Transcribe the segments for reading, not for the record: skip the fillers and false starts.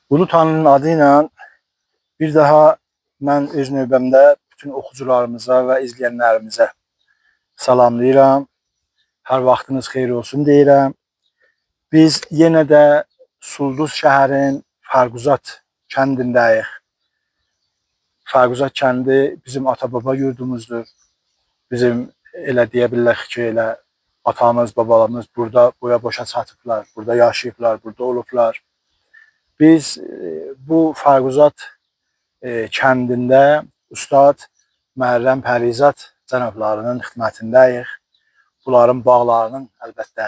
Ulu Tanrının adıyla bir daha mən öz növbəmdə bütün oxucularımıza və izləyənlərimizə salamlayıram. Hər vaxtınız xeyir olsun deyirəm. Biz yenə də Sulduz şəhərin Fərquzat kəndindəyik. Fərquzat kəndi bizim ata-baba yurdumuzdur. Bizim elə deyə bilərik ki, elə atamız, babalarımız burada boya-başa çatıblar, burada yaşayıblar, burada olublar. Biz bu Fərquzat kəndində Ustad Məhərrəm Pərizad cənablarının xidmətindəyik. Bunların bağlarının əlbəttə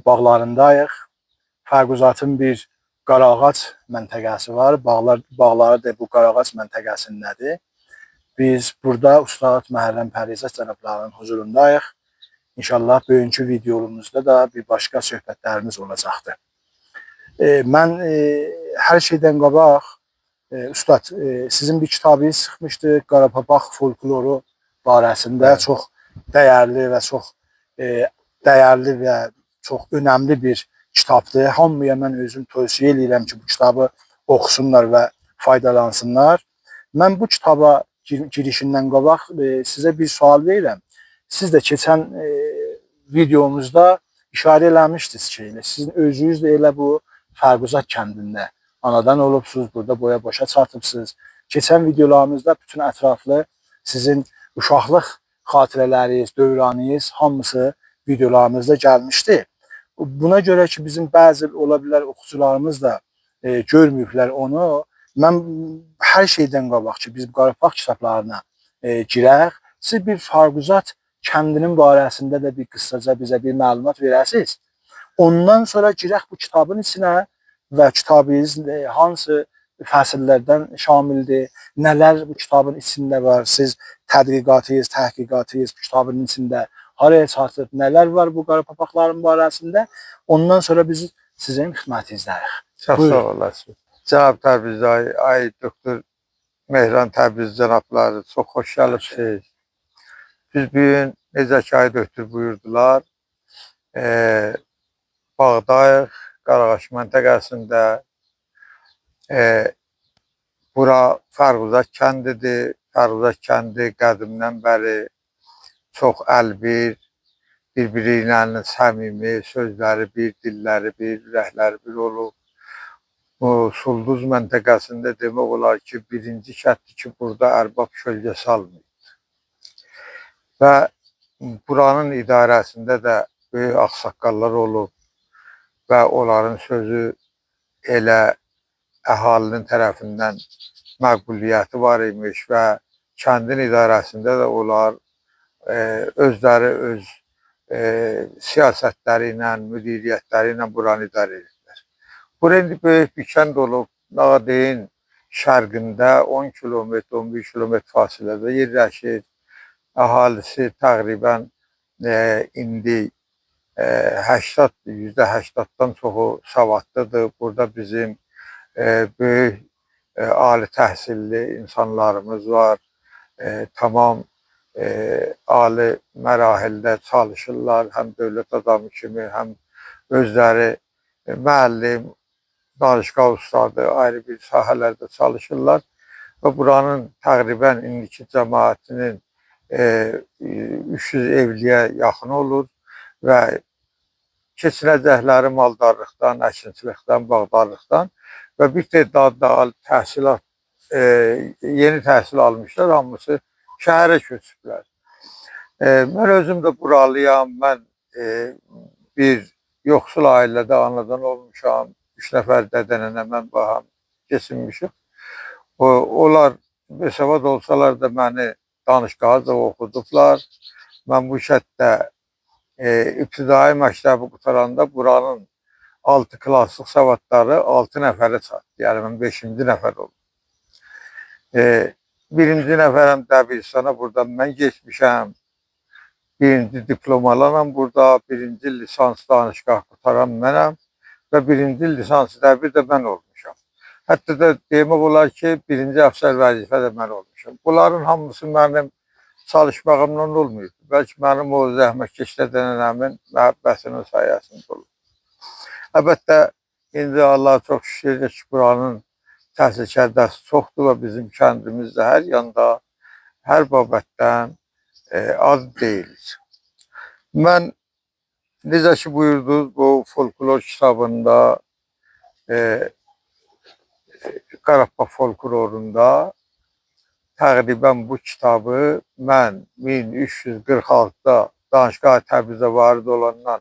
bağlarındayıq. Fərquzatın bir qarağac məntəqəsi var. Bağları da bu qarağac məntəqəsindədir. Biz burada Ustad Məhərrəm Pərizad cənablarının huzurundayıq. İnşallah bugünkü videomuzda da bir başqa söhbətlərimiz olacaqdır. Mən hər şeydən qabaq Ustad, sizin bir kitabınız çıxmışdı, Qarapapaq folkloru barəsində çox dəyərli və çox önəmli bir kitabdır. Hamıya mən özüm tövsiyə edirəm ki, bu kitabı oxusunlar və faydalansınlar. Mən bu kitaba girişindən qabaq sizə bir sual verirəm. Siz də keçən videomuzda işarə eləmişdiniz ki, sizin özünüz də elə bu Fərquzat kəndində anadan olubsuz, burada boya-başa çatıbsınız. Keçən videolarımızda bütün ətraflı sizin uşaqlıq xatirələriniz, dövranınız hamısı videolarımızda gəlmişdi. Buna görə ki, bizim bəzi ola bilər oxucularımız da görməyiblər onu. Mən hər şeydən qabaq ki, biz Qarapaq kitablarına girək, siz bir Fərquzat kəndinin barəsində də bir qısaca bizə bir məlumat verəsiniz. Ondan sonra girək bu kitabın içinə və kitabınız hansı fəsillərdən şamildir, nələr bu kitabın içində var, siz tədqiqatınız, təhqiqatınız bu kitabın içində haraya çatıb, nələr var bu Qarapapaqların barəsində, ondan sonra biz sizin xidmətinizdəyik. Çox sağ olasın. Cənab Təbrizli, ay doktor Mehran Təbriz cənabları, çox xoş gəlibsiniz. Biz bugün necə ki ay doktor buyurdular, bağdayıq, Qarağaç məntəqəsində. Bura Fərquzat kəndidir. Fərquzat kəndi qədimdən bəri çox əlbir, bir-biri ilə səmimi, sözləri bir, dilləri bir, ürəkləri bir olub. Bu Sulduz məntəqəsində demək olar ki, birinci şərtdir ki, burada ərbab kölgə salmayıb. Və buranın idarəsində də böyük ağsaqqallar olub və onların sözü elə əhalinin tərəfindən məqbuliyyəti var imiş və kəndin idarəsində də onlar özləri öz siyasətləri ilə, müdiriyyətləri ilə buranı idarə edirlər. Bura indi böyük bir kənd olub, Nağadeyin şərqində 10 kilometr, 11 kilometr fasilədə yerləşir. Əhalisi təqribən indi %80-dan çoxu savadlıdır. Burada bizim böyük ali təhsilli insanlarımız var. Tamam ali mərahildə çalışırlar. Həm dövlət adamı kimi, həm özləri müəllim, danışqa ustadı, ayrı bir sahələrdə çalışırlar. Və buranın təqribən indiki cəmaətinin 300 evliyə yaxın olur və keçinəcəkləri maldarlıqdan, əkinçilikdən, bağdarlıqdan və bir tədad da təhsilat, yeni təhsil almışlar, hamısı şəhərə köçüblər. Mən özüm də buralıyam, mən bir yoxsul ailədə anadan olmuşam, 3 nəfər dədə-nənə mən baham keçinmişim. Onlar bəsavad olsalar da məni danışqaha da oxudublar. Mən bu şərtdə ibtidai məktəbi qutaranda buranın 6 klasslıq savadları 6 nəfərə çatdı. Yəni mən 5-ci nəfər oldum. Birinci nəfərəm Dəbiristana, buradan mən geçmişəm. Birinci diplomalanam burada, birinci lisans danışqah qutaran mənəm və birinci lisans dəbir də mən olmuşam. Hətta da demək olar ki, birinci əfsər vəzifə də mən olmuşam. Bunların hamısı mənim çalışmağımdan olmuyor. Bəlkə mənim o zəhmətkeş dədənəmin məhəbbətinin sayəsində olur. Əlbəttə, İndi Allah çok şükür ki buranın təhsil kəndəsi çoxdur və bizim kəndimizdə hər yanda, hər babətdən az deyilir. Mən necə ki buyurdunuz bu folklor kitabında, Qarabağ folklorunda təqribən bu kitabı mən 1346-da Danışgah Təbrizə varid olandan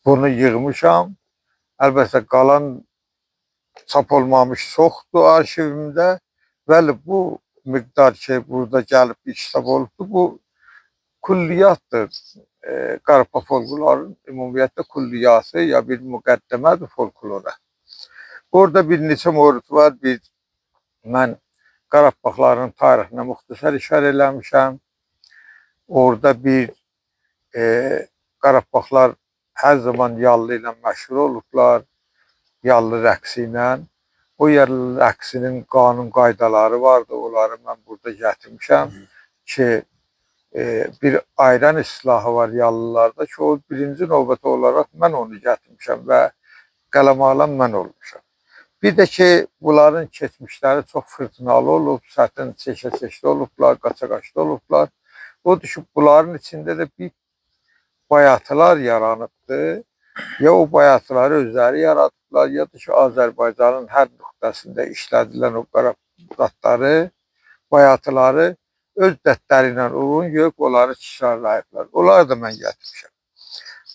bunu yığmışam. Əlbəttə qalan çap olmamış çoxdur arşivimdə. Bəli, bu miqdar ki, burada gəlib bir kitab olubdur, bu külliyyatdır. Qarabağ folklorunun ümumiyyətlə külliyatı ya bir müqəddəmədir folklora. Orada bir neçə mövzud var. Mən Qarabağların tarixinə müxtəsər işarə eləmişəm. Orada bir Qarabağlar hər zaman yallı ilə məşhur olublar, yallı rəqsi ilə. O yallı rəqsinin qanun qaydaları vardı, onları mən burada gətirmişəm ki, bir ayran islahı var yallılarda ki, o birinci növbəti olaraq mən onu gətirmişəm və qələm alan mən olmuşam. Bir də ki, bunların keçmişləri çox fırtınalı olub, çətin çeşə-çeşdə olublar, qaça-qaçda olublar. Odur ki, bunların içində də bir bayatılar yaranıbdır. Ya o bayatıları özləri yaradıblar, ya da ki, Azərbaycanın hər nöqtəsində işlədilən o qarabağları, bayatıları öz dərdləri ilə uyğun görüb onları təkrarlayıblar. Onları da mən gətirmişəm.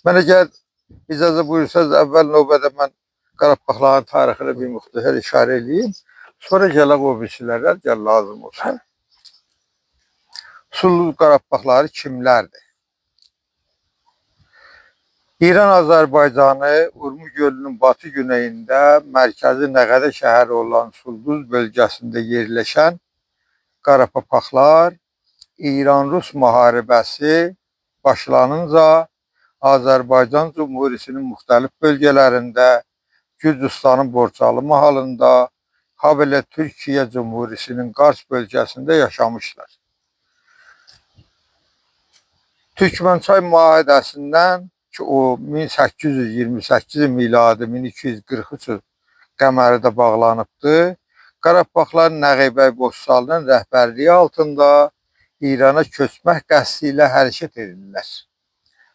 Mən əgər icazə buyursanız, əvvəl növbədə mən Qarabağların tarixinə bir müxtəsər işarə edeyim. Sonra gələk o birisilərə, gəl lazım olsa. Sulluz Qarabağları kimlərdir? İran Azərbaycanı Urmu gölünün batı güneyində mərkəzi Nəğədə şəhəri olan Sulduz bölgəsində yerləşən Qarabağlar İran-Rus müharibəsi başlanınca Azərbaycan Cumhuriyetinin müxtəlif bölgələrində, Gürcüstanın Borçalı mahalında, habelə Türkiyə Cumhuriyetinin Qars bölgəsində yaşamışlar. Türkmənçay müahidəsindən ki, o 1828 miladi 1243 qəməridə bağlanıbdır. Qarabağlar Nəğəbəy Bozsalının rəhbərliyi altında İrana köçmək qəsdi ilə hərəkət edirlər.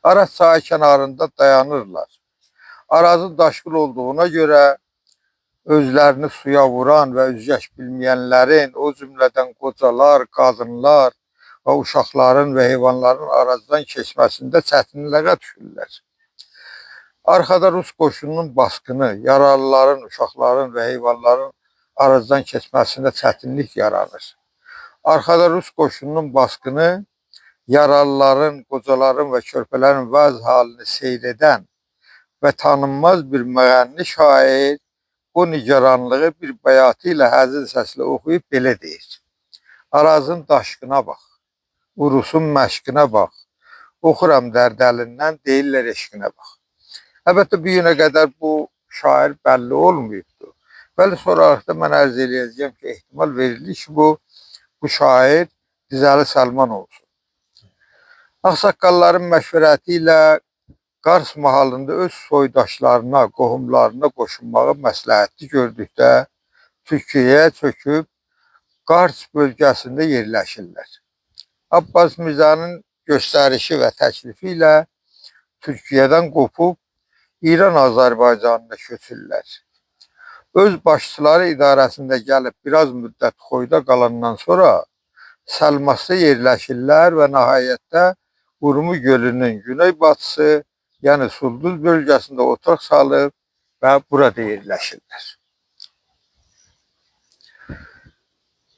Araz çayı kənarında dayanırlar. Arazın daşqın olduğuna görə özlərini suya vuran və üzgəç bilməyənlərin, o cümlədən qocalar, qadınlar və uşaqların və heyvanların arazdan keçməsində çətinliklərə düşürlər. Arxada Rus qoşununun baskını, yaralıların, uşaqların və heyvanların arazdan keçməsində çətinlik yaranır. Arxada Rus qoşununun baskını, yaralıların, qocaların və körpələrin vəz halini seyr edən və tanınmaz bir müğənni şair o nigaranlığı bir bayatı ilə həzin səslə oxuyub belə deyir. Arazın daşqına bax, Urusun məşqinə bax, oxuram dərdəlindən, deyirlər eşqinə bax. Əlbəttə, bir günə qədər bu şair bəlli olmayıbdır. Bəli, sonralıqda mən ərz eləyəcəyəm ki, ehtimal verilir ki, bu şair Dizəli Səlman olsun. Ağsaqqalların məşvərəti ilə Qars mahalında öz soydaşlarına, qohumlarına qoşulmağı məsləhətli gördükdə Türkiyəyə çöküb Qars bölgəsində yerləşirlər. Abbas Mirzənin göstərişi və təklifi ilə Türkiyədən qopub İran Azərbaycanına köçürlər. Öz başçıları idarəsində gəlib biraz müddət Xoyda qalandan sonra Səlmasda yerləşirlər və nəhayətdə Urmu gölünün güney batısı, yəni Sulduz bölgəsində oturaq salıb və burada yerləşirlər.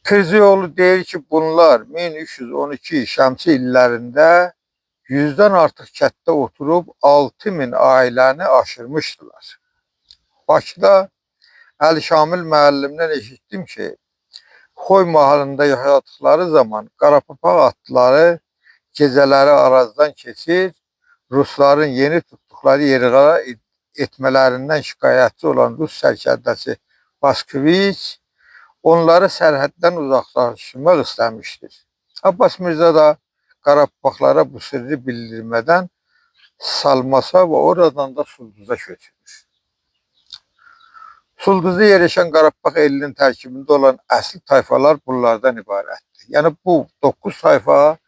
Tirziyoğlu deyir ki, bunlar 1312 şəmsi illərində 100-dən artıq kətdə oturub 6000 ailəni aşırmışdılar. Bakıda Əli Şamil müəllimdən eşitdim ki, Xoy mahalında yaşadıkları zaman Qarapapaq atlıları gecələri Arazdan keçir, Rusların yeni tutduqları yerə etmələrindən şikayətçi olan Rus sərkərdəsi Baskviç onları sərhəddən uzaqlaşdırmaq istəmişdir. Abbas Mirzə da Qarabağlara bu sirri bildirmədən Salmasa və oradan da Sulduza köçürmüş. Sulduzda yerleşen Qarabağ elinin tərkibində olan əsl tayfalar bunlardan ibarətdir. Yəni bu 9 tayfa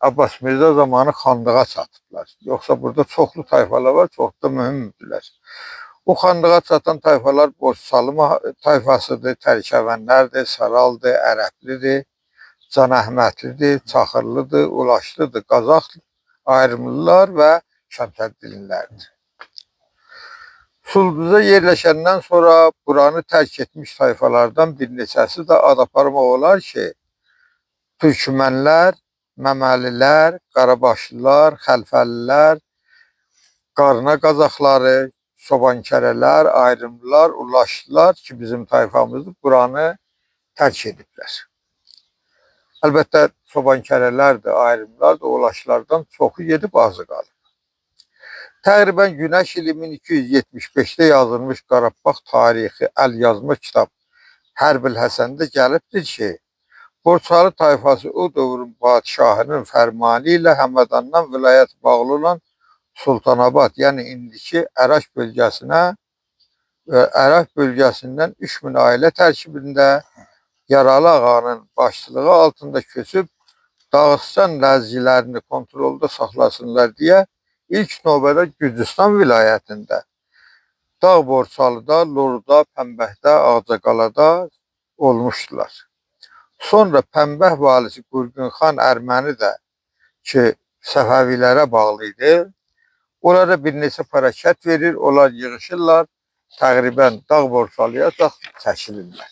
Abbas Mirza zamanı xanlığa çatıblar. Yoxsa burada çoxlu tayfalar var, çox da mühümdürlər. O xanlığa çatan tayfalar Borçalı tayfasıdır, Tərkəvənlərdir, Saraldır, Ərəblidir, Can Əhmədlidir, Çaxırlıdır, Ulaşlıdır, Qazaq ayrımlılar və Şəmsəddinlərdir. Sulduza yerləşəndən sonra buranı tərk etmiş tayfalardan bir neçəsi də ad aparmaq olar ki, Türkmənlər, Məməlilər, Qarabaşlılar, Xəlfəlilər, Qarna Qazaxları, Çobankərələr, Ayrımlılar, Ulaşlılar ki, bizim tayfamızdır, buranı tərk ediblər. Əlbəttə, Çobankərələrdir, Ayrımlılar da Ulaşlardan çoxu gedib azı qalıb. Təqribən Günəş ili 1275-də yazılmış Qarabağ tarixi əl yazma kitab Hərbil Həsəndə gəlibdir ki, Borçalı tayfası o dövrün padişahının fərmanı ilə Həmədandan vilayət bağlı olan Sultanabad, yəni indiki Ərak bölgəsinə və Ərak bölgəsindən 3000 ailə tərkibində Yaralı ağanın başçılığı altında köçüb Dağıstan ləzgilərini kontrolda saxlasınlar deyə ilk növbədə Gürcüstan vilayətində Dağ Borçalıda, Loruda, Pəmbəhdə, Ağcaqalada olmuşdular. Sonra Pəmbəh valisi Qurqun xan Ərməni də ki, Səfəvilərə bağlı idi, onlara bir neçə parakət verir, onlar yığışırlar, təqribən Dağ Borçalıya da çəkilirlər.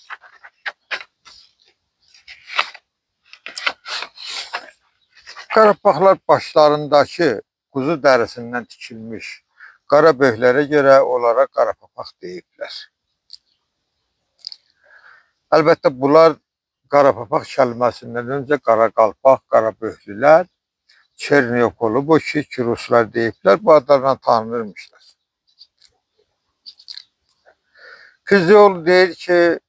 Qarabağlar başlarındakı quzu dərisindən tikilmiş qara böhlərə görə onlara Qarapapaq deyiblər. Əlbəttə, bunlar Qarapapaq kəlməsindən öncə Qaraqalpaq, Qaraböhlülər, Çernyokoluboki ki, Ruslar deyiblər, bu adlarla tanınırmışlar. Kızıoğlu deyir ki,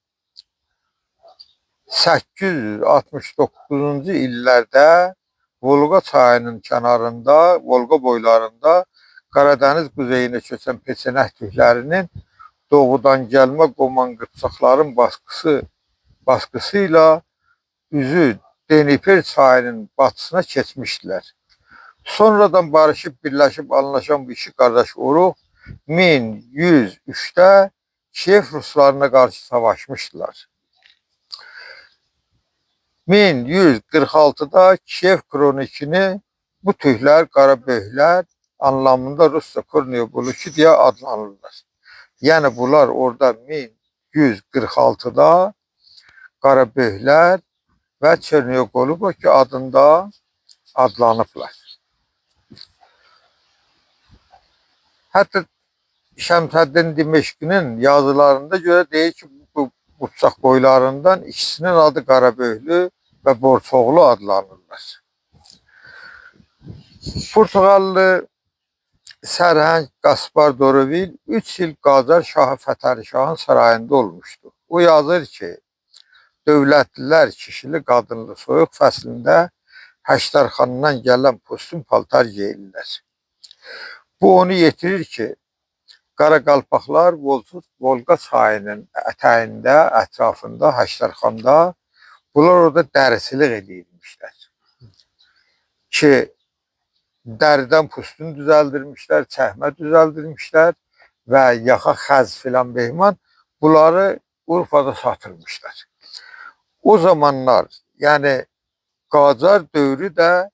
869-cu illərdə Volqa çayının kənarında, Volqa boylarında Qaradəniz quzeyinə köçən peçenək türklərinin doğudan gəlmə qoman qıpçaqların baskısı ilə üzü Dnipr çayının batısına keçmişdilər. Sonradan barışıb, birləşib, anlaşan bu iki qardaş oruq 1103-də Kiyev Ruslarına qarşı savaşmışdılar. 1146-da Kiyev kronikini bu türklər, Qaraböhlər anlamında Rusca Korniyoboluki deyə adlanırlar. Yəni bunlar orada 1146-da Qaraböhlər və Çernyokoluboki adında adlanıblar. Hətta Şəmsəddin Dimeşqinin yazılarında görə deyir ki, bu Qıpçaq boylarından ikisinin adı Qaraböhlü və Borçoğlu adlanırlar. Portuqallı Sərhəng Qaspar Dorovil 3 il Qacar Şahı Fətəli Şahın sarayında olmuşdu. O yazır ki, dövlətlilər kişili qadınlı soyuq fəslində Həştərxandan gələn postum paltar geyirlər. Bu onu yetirir ki, Qaraqalpaqlar Volqa çayının ətəyində, ətrafında, Həştərxanda bunlar orada dərisilik edirmişlər. Ki, dəridən pustun düzəldirmişlər, çəkmə düzəldirmişlər və yaxa xəz filan behman bunları Urfada satılmışlar. O zamanlar, yəni Qacar dövrü də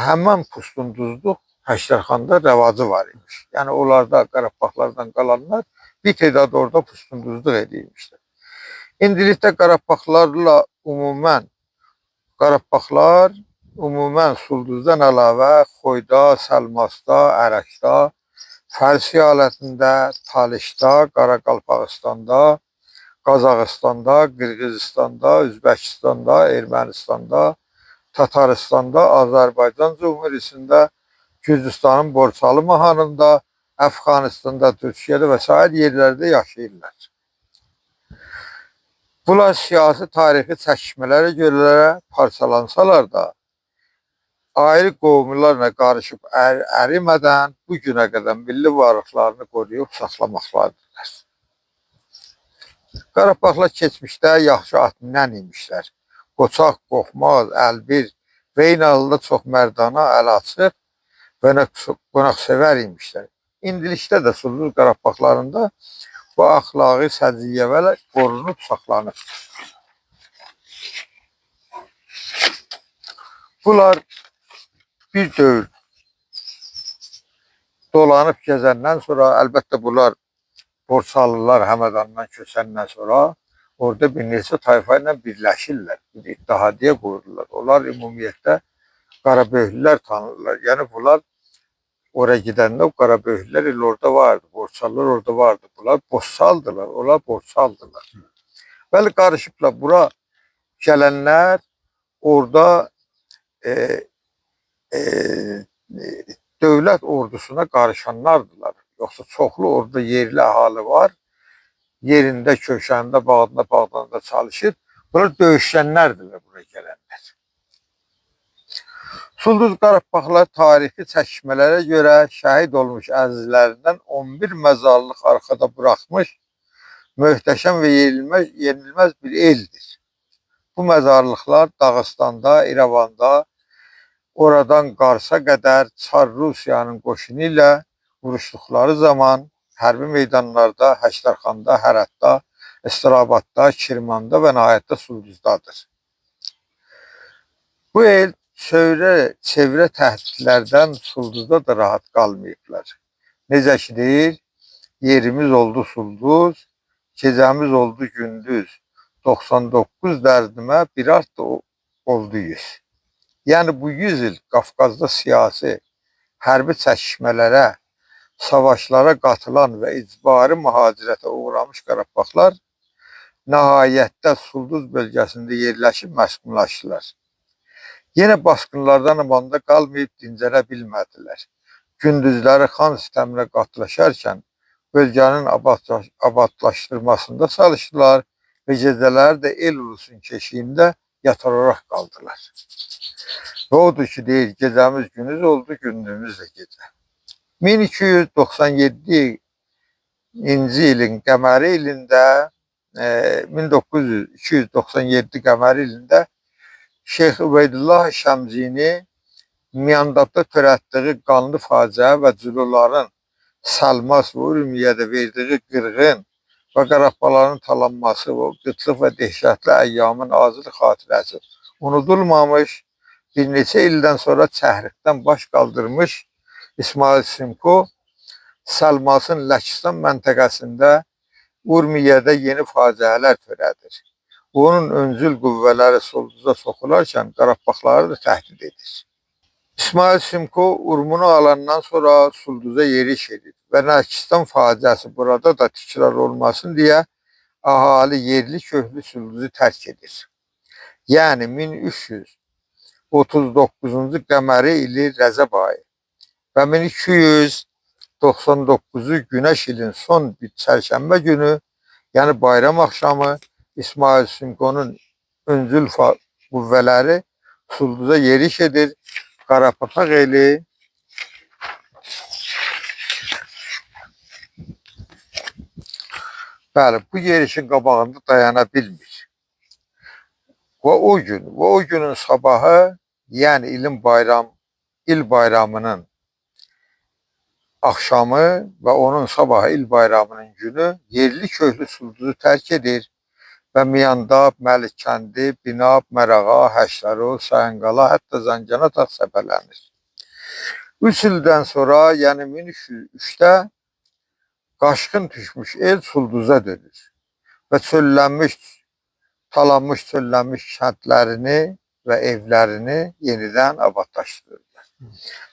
həmən pustunduzluq Həştərxanda rəvacı var imiş. Yəni onlarda Qarabağlardan qalanlar bir tədad orada pustunduzluq edirmişlər. İndilikdə Qarabağlarla ümumən Sulduzdan əlavə Xoyda, Səlmasda, Ərəkdə, Fərsi alətində, Talişdə, Qaraqalpaqistanda, Qazaxıstanda, Qırğızistanda, Üzbəkistanda, Ermənistanda, Tataristanda, Azərbaycan Cumhuriyetində, Gürcüstanın Borçalı mahanında, Əfqanistanda, Türkiyədə və s. yerlərdə yaşayırlar. Bunlar siyasi tarixi çəkişmələrə görə parçalansalar da, ayrı qovumlarla qarışıb ərimədən bu günə qədər milli varlıqlarını qoruyub saxlamaqlardırlar. Qarabağlar keçmişdə yaxşı at minən imişlər. Qoçaq, qoxmaz, əlbir və eyni halda çox mərdana, əl açıq və qonaqsevər imişlər. İndilikdə də Sulduz Qarabağlarında bu əxlaqi səciyyəvələr qorunub saxlanır. Bunlar bir dövr dolanıb gəzəndən sonra, əlbəttə bunlar Borçalılar Həmədandan köçəndən sonra orada bir neçə tayfa ilə birləşirlər. Bir ittihadiyə qoyurlar. Onlar ümumiyyətlə Qaraböhlülər tanırlar. Yəni bunlar oraya gedəndə o Qaraböhlülər il orada vardı. Borçalılar orada vardı. Bunlar Borçalıdırlar. Onlar Borçalıdırlar. Bəli, qarışıblar. Bura gələnlər orada dövlət ordusuna qarışanlardılar. Yoxsa çoxlu orada yerli əhali var. Yerində, köşəndə, bağdanda çalışır. Bunlar döyüşlənlərdirlər buraya gələnlər. Sulduz Qarabağlar tarixi çəkişmələrə görə şəhid olmuş əzizlərindən 11 məzarlıq arxada buraxmış möhtəşəm və yenilməz bir eldir. Bu məzarlıqlar Dağıstanda, İrəvanda, oradan Qarsa qədər Çar Rusiyanın qoşunu ilə vuruşduqları zaman hərbi meydanlarda, Həştərxanda, Hərətdə, İstirabadda, Kirmanda və nəhayətdə Sulduzdadır. Bu el çevrə təhdidlərdən Sulduzda da rahat qalmayıblar. Necə ki deyir, yerimiz oldu Sulduz, gecəmiz oldu gündüz, 99 dərdimə bir art da oldu 100. Yəni bu 100 il Qafqazda siyasi, hərbi çəkişmələrə, savaşlara qatılan və icbari mühacirətə uğramış Qarabağlar nəhayətdə Sulduz bölgəsində yerləşib məskunlaşdılar. Yenə basqınlardan amanda qalmayıb dincələ bilmədilər. Gündüzləri xan sistəminə qatılaşarkən bölgənin abadlaşdırmasında çalışdılar və gecələri də el ulusun keşiyində yatararaq qaldılar. Və odur ki, deyir, gecəmiz gündüz oldu, gündüzümüz də gecə. 1297 ilin qəməri ilində 297 qəməri ilində Şeyx Übeydullah Şəmzini Miyandabda törətdiyi qanlı faciə və cüluların Salmas və Ürümiyədə verdiyi qırğın və Qarabağların talanması və qıtlıq və dəhşətli əyyamın acılı xatirəsi unudulmamış, bir neçə ildən sonra çəhrikdən baş qaldırmış İsmail Simko Salmasın Ləkistan məntəqəsində Urmiyədə yeni faciələr törədir. Onun öncül qüvvələri Sulduza soxularkən Qarabağları da təhdid edir. İsmail Simko Urmunu alandan sonra Sulduza yeriş edir və Ləkistan faciəsi burada da təkrar olmasın deyə əhali yerli köklü Sulduzu tərk edir. Yəni 1339-cu qəməri ili Rəzəb ayı və 1299-cu Günəş ilin son bir çərşənbə günü, yəni bayram axşamı İsmail Simkonun öncül qüvvələri Sulduza yeriş edir. Qarapapaq eli bəli, bu yerişin qabağında dayana bilmir. Və o günün sabahı, yəni il bayramının axşamı və onun sabahı il bayramının günü yerli köklü Sulduzu tərk edir və Miyandab, Məlikkəndi, Binab, Mərağa, Həştərov, Sayınqala, hətta Zəncana da səpələnir. 3 ildən sonra, yəni 1303-də qaşqın düşmüş el Sulduza dönür və talanmış, çöllənmiş kəndlərini və evlərini yenidən abadlaşdırırlar.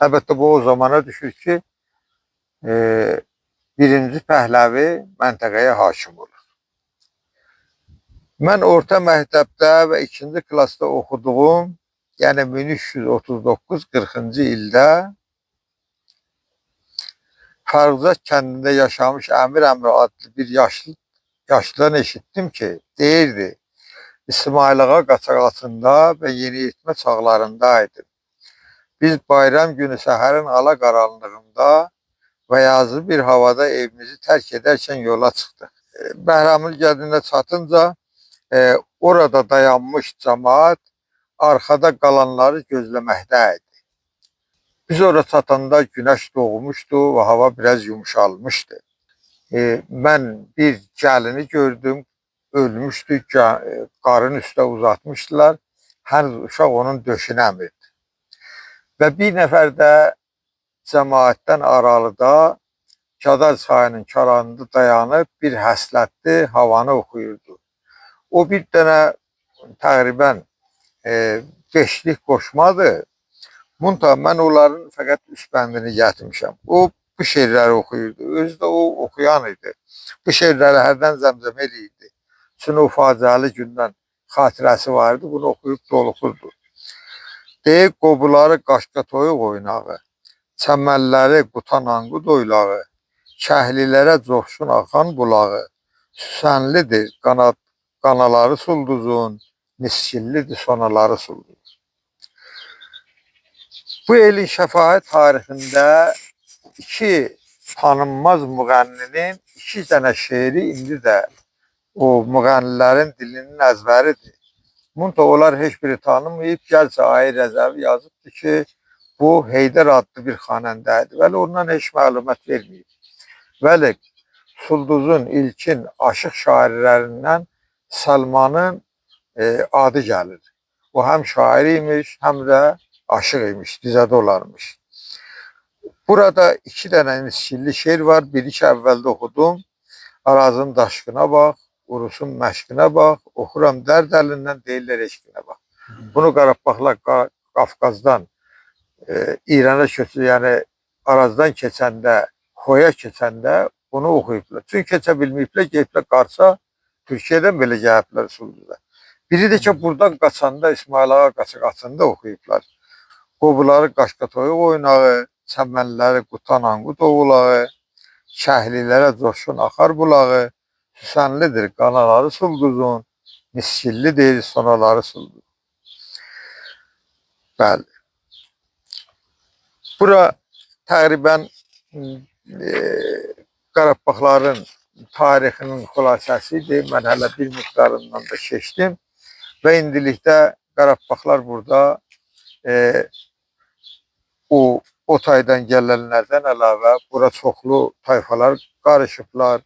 Əlbəttə bu o zamana düşür ki, birinci Pəhləvi məntəqəyə hakim olur. Mən orta məktəbdə və 2-ci klassda oxuduğum, yəni 1339-40-cı ildə Fəruzat kəndində yaşamış Əmir Əmri adlı bir yaşlıdan eşitdim ki, deyirdi, İsmail Ağa qaçaqasında və yeniyetmə çağlarındaydım. Biz bayram günü səhərin ala qaranlığında və yazı bir havada evimizi tərk edərkən yola çıxdıq. Bəhramın qədinə çatınca orada dayanmış cəmaət arkada qalanları gözləməkdə idi. Biz orada çatanda günəş doğmuşdu və hava biraz yumuşalmışdı. Mən bir gəlini gördüm, ölmüşdü, qarın üstə uzatmışdılar. Hər uşaq onun döşünə əmirdi. Və bir nəfər də cəmaətdən aralıda Kadar çayının kənarında dayanıb bir həslətli havanı oxuyurdu. O bir dənə təqribən beşlik qoşmadır. Munta mən onların fəqət üst bəndini gətirmişəm. O bu şeirləri oxuyurdu. Özü də o oxuyan idi. Bu şeirləri hərdən zəmzəm eləyirdi. Çünki o faciəli gündən xatirəsi vardı. Bunu oxuyub doluxurdu. Deyib qobuları qaşqa toyuq oynağı, çəməlləri qutan anqud oylağı, kəhlilərə coşsun axan bulağı, süsənlidir qanaları sulduzun, miskillidir sonaları sulduzun. Bu elin şəfaət tarixində iki tanınmaz müğənninin iki dənə şeiri indi də o müğənnilərin dilinin əzbəridir. Munta onlar heç biri tanımayıb, gəlsə Ayı Rəzəvi yazıbdır ki, bu Heydər adlı bir xanəndədir. Vəli ondan heç məlumət verməyib. Vəli Sulduzun ilkin aşıq şairlərindən Salmanın adı gəlir. O həm şair imiş, həm də aşıq imiş, dizədə olarmış. Burada iki dənə miskilli şeir var. Biri ki əvvəldə oxudum. Arazın daşqına bax, urusun məşqinə bax, oxuram dərd əlindən deyirlər eşqinə bax. Bunu Qarabağlar Qafqazdan İrana köçür, yəni Arazdan keçəndə, Xoya keçəndə bunu oxuyublar. Çünki keçə bilməyiblər, gəliblər Qarsa, Türkiyədən belə gəliblər Sulduza. Biri də ki buradan qaçanda, İsmail Ağa qaçanda oxuyublar. Qobuları qaşqa toyuq oynağı, çəmənləri qutan anqud ovulağı, şəhlilərə coşun axar bulağı, süsənlidir qanaları sulduzun, miskillidir sonaları sulduzun. Bəli. Bura təqribən Qarabağların tarixinin xülasəsidir. Mən hələ bir miqdarından da keçdim. Və indilikdə Qarabağlar burada o taydan gələnlərdən əlavə bura çoxlu tayfalar qarışıblar.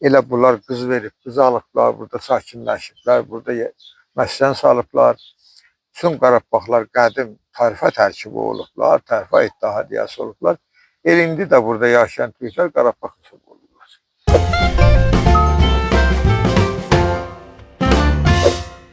Elə bunlar qız verib, qız alıblar, burada sakinləşiblər, burada məskən salıblar. Bütün Qarabağlar qədim tayfa tərkibi olublar, tayfa ittihadiyyəsi olublar. İndi də burada yaşayan türklər Qarabağ olublar.